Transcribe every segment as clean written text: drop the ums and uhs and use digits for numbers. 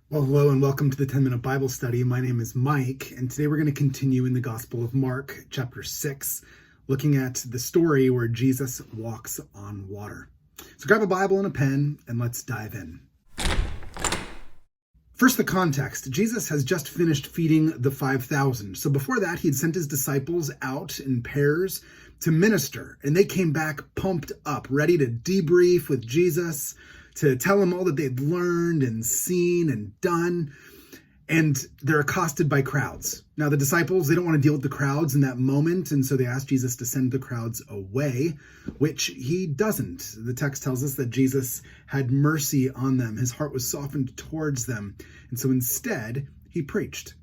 Well, hello and welcome to the 10-minute Bible study. My name is Mike, and today we're going to continue in the Gospel of Mark, chapter 6, looking at the story where Jesus walks on water. So grab a Bible and a pen, and let's dive in. First, the context. Jesus has just finished feeding the 5,000. So before that, he'd sent his disciples out in pairs to minister, and they came back pumped up, ready to debrief with Jesus, to tell him all that they'd learned and seen and done. And they're accosted by crowds. Now, the disciples, they don't want to deal with the crowds in that moment, and so they ask Jesus to send the crowds away, which he doesn't. The text tells us that Jesus had mercy on them. His heart was softened towards them, and so instead, he preached.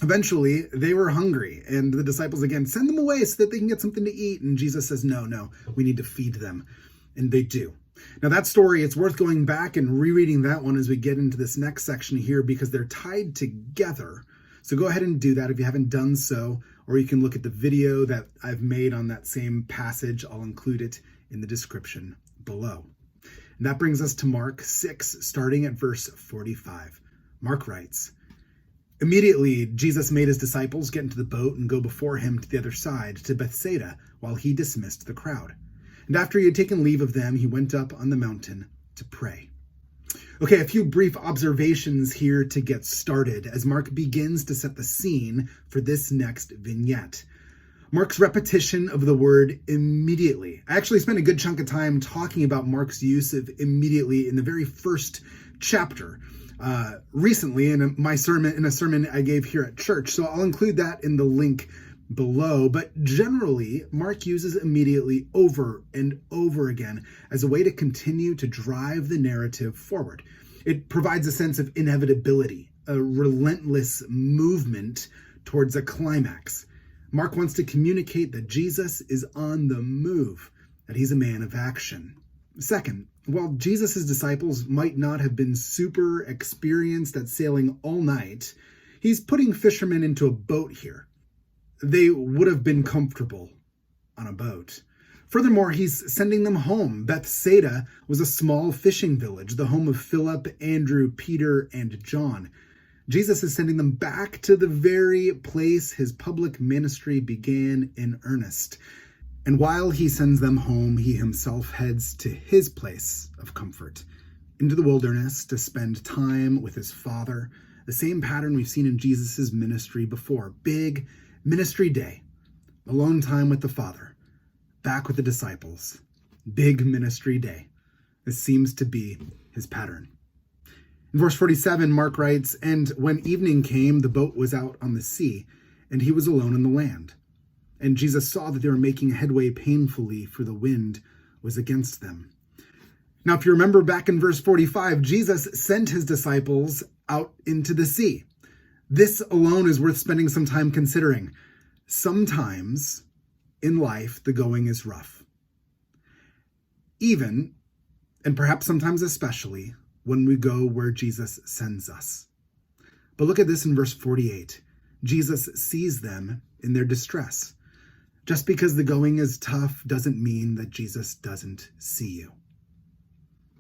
Eventually, they were hungry, and the disciples again send them away so that they can get something to eat, and Jesus says, no, we need to feed them, and they do. Now that story, it's worth going back and rereading that one as we get into this next section here because they're tied together. So go ahead and do that if you haven't done so, or you can look at the video that I've made on that same passage. I'll include it in the description below. And that brings us to Mark 6, starting at verse 45. Mark writes, "Immediately Jesus made his disciples get into the boat and go before him to the other side, to Bethsaida, while he dismissed the crowd. And after he had taken leave of them, he went up on the mountain to pray." Okay, a few brief observations here to get started as Mark begins to set the scene for this next vignette. Mark's repetition of the word immediately. I actually spent a good chunk of time talking about Mark's use of immediately in the very first chapter recently in a sermon I gave here at church. So I'll include that in the link below, but generally, Mark uses immediately over and over again as a way to continue to drive the narrative forward. It provides a sense of inevitability, a relentless movement towards a climax. Mark wants to communicate that Jesus is on the move, that he's a man of action. Second, while Jesus' disciples might not have been super experienced at sailing all night, he's putting fishermen into a boat here. They would have been comfortable on a boat. Furthermore, he's sending them home. Bethsaida was a small fishing village, the home of Philip, Andrew, Peter, and John. Jesus is sending them back to the very place his public ministry began in earnest. And while he sends them home, he himself heads to his place of comfort, into the wilderness to spend time with his Father, the same pattern we've seen in Jesus' ministry before. Big ministry day, alone time with the Father, back with the disciples. Big ministry day. This seems to be his pattern. In verse 47, Mark writes, "And when evening came, the boat was out on the sea, and he was alone on the land. And Jesus saw that they were making headway painfully, for the wind was against them." Now, if you remember back in verse 45, Jesus sent his disciples out into the sea. This alone is worth spending some time considering. Sometimes in life, the going is rough. Even, and perhaps sometimes especially, when we go where Jesus sends us. But look at this in verse 48. Jesus sees them in their distress. Just because the going is tough doesn't mean that Jesus doesn't see you.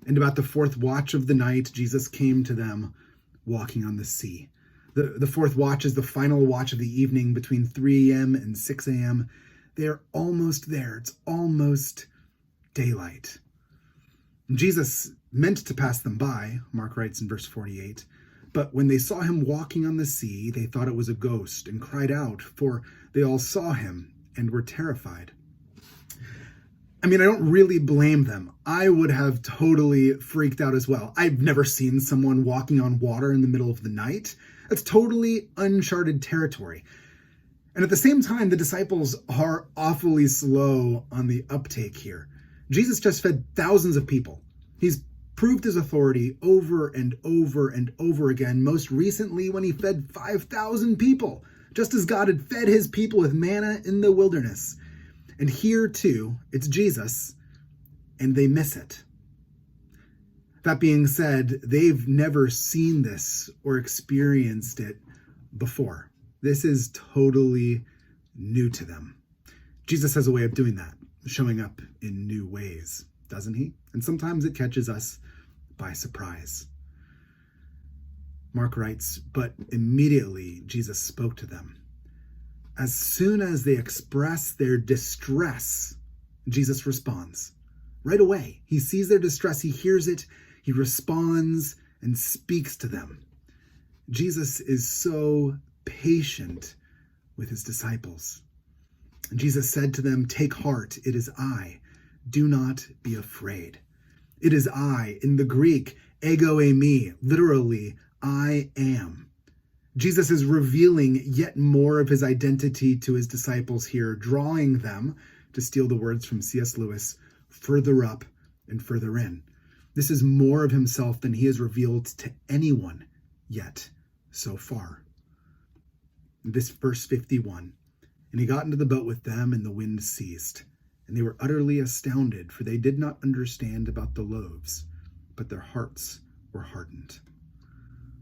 And about the fourth watch of the night, Jesus came to them walking on the sea. The fourth watch is the final watch of the evening between 3 a.m. and 6 a.m. They're almost there. It's almost daylight. Jesus meant to pass them by, Mark writes in verse 48, but when they saw him walking on the sea, they thought it was a ghost and cried out, for they all saw him and were terrified. I mean, I don't really blame them. I would have totally freaked out as well. I've never seen someone walking on water in the middle of the night. That's totally uncharted territory. And at the same time, the disciples are awfully slow on the uptake here. Jesus just fed thousands of people. He's proved his authority over and over and over again, most recently when he fed 5,000 people, just as God had fed his people with manna in the wilderness. And here too, it's Jesus, and they miss it. That being said, they've never seen this or experienced it before. This is totally new to them. Jesus has a way of doing that, showing up in new ways, doesn't he? And sometimes it catches us by surprise. Mark writes, "But immediately Jesus spoke to them." As soon as they express their distress, Jesus responds. Right away, he sees their distress, he hears it, he responds and speaks to them. Jesus is so patient with his disciples. Jesus said to them, "Take heart, it is I. Do not be afraid." It is I, in the Greek, ego eimi, literally, I am. Jesus is revealing yet more of his identity to his disciples here, drawing them, to steal the words from C.S. Lewis, further up and further in. This is more of himself than he has revealed to anyone yet so far. This verse 51, "And he got into the boat with them, and the wind ceased. And they were utterly astounded, for they did not understand about the loaves, but their hearts were hardened."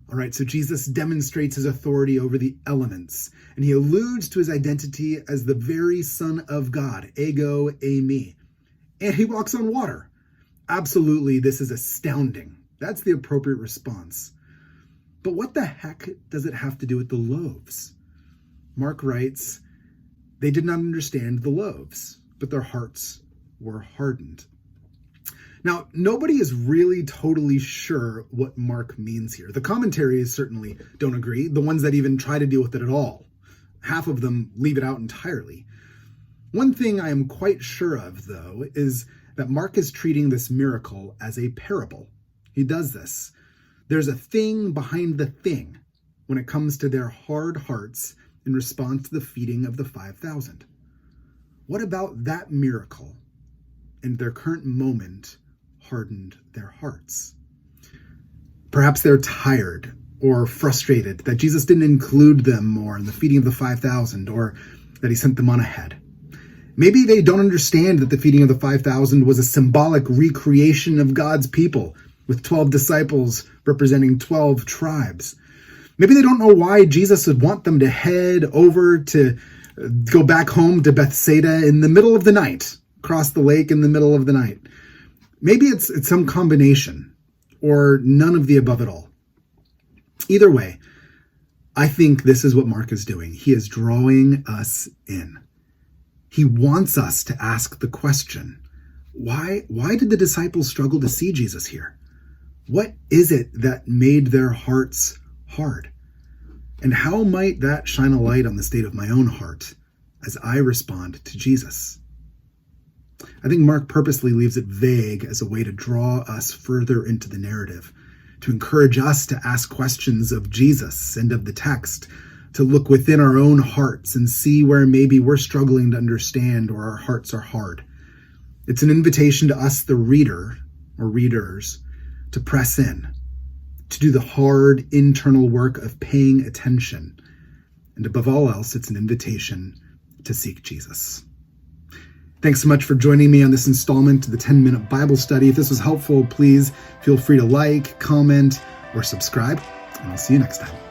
All right, so Jesus demonstrates his authority over the elements, and he alludes to his identity as the very Son of God, ego eimi. And he walks on water. Absolutely, this is astounding. That's the appropriate response. But what the heck does it have to do with the loaves? Mark writes, "They did not understand the loaves, but their hearts were hardened." Now, nobody is really totally sure what Mark means here. The commentaries certainly don't agree, the ones that even try to deal with it at all. Half of them leave it out entirely. One thing I am quite sure of, though, is that Mark is treating this miracle as a parable. He does this. There's a thing behind the thing when it comes to their hard hearts in response to the feeding of the 5,000. What about that miracle and their current moment hardened their hearts? Perhaps they're tired or frustrated that Jesus didn't include them more in the feeding of the 5,000, or that he sent them on ahead. Maybe they don't understand that the feeding of the 5,000 was a symbolic recreation of God's people, with 12 disciples representing 12 tribes. Maybe they don't know why Jesus would want them to head over to go back home to Bethsaida in the middle of the night, cross the lake in the middle of the night. Maybe it's some combination, or none of the above at all. Either way, I think this is what Mark is doing. He is drawing us in. He wants us to ask the question, why did the disciples struggle to see Jesus here? What is it that made their hearts hard? And how might that shine a light on the state of my own heart as I respond to Jesus? I think Mark purposely leaves it vague as a way to draw us further into the narrative, to encourage us to ask questions of Jesus and of the text, to look within our own hearts and see where maybe we're struggling to understand or our hearts are hard. It's an invitation to us, the reader or readers, to press in, to do the hard internal work of paying attention. And above all else, it's an invitation to seek Jesus. Thanks so much for joining me on this installment of the 10-Minute Bible Study. If this was helpful, please feel free to like, comment, or subscribe, and I'll see you next time.